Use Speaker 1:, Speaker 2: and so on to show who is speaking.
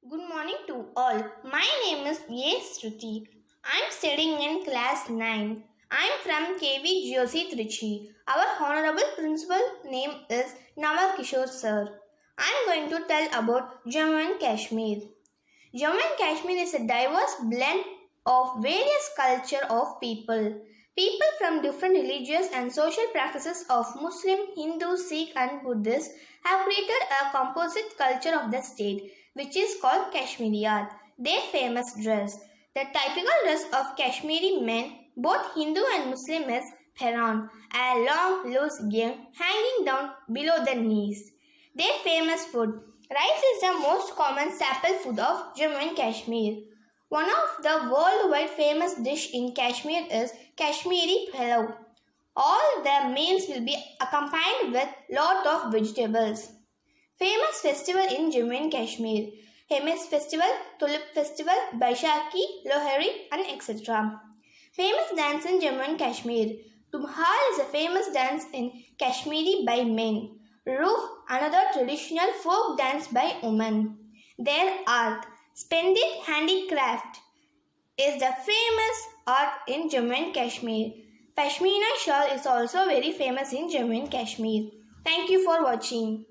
Speaker 1: Good morning to all. My name is Suruthee. I am studying in class 9. I am from KV GOC Trichy. Our Honorable Principal name is Kishore Sir. I am going to tell about Jammu and Kashmir. Jammu and Kashmir is a diverse blend of various culture of people. People from different religious and social practices of Muslim, Hindu, Sikh and Buddhist have created a composite culture of the state, which is called Kashmiriyat. Their famous dress. The typical dress of Kashmiri men, both Hindu and Muslim, is pehran, a long loose gown hanging down below the knees. Their famous food. Rice is the most common staple food of Jammu and Kashmir. One of the worldwide famous dish in Kashmir is Kashmiri Pilau. All the meals will be accompanied with lot of vegetables. Famous festival in Jammu and Kashmir. Famous festival, Tulip Festival, Baishakhi, Lohari and etc. Famous dance in Jammu and Kashmir. Bhahrat is a famous dance in Kashmiri by men. Roof, another traditional folk dance by women. Their art, splendid handicraft, is the famous art in Jammu and Kashmir. Pashmina shawl is also very famous in Jammu and Kashmir. Thank you for watching.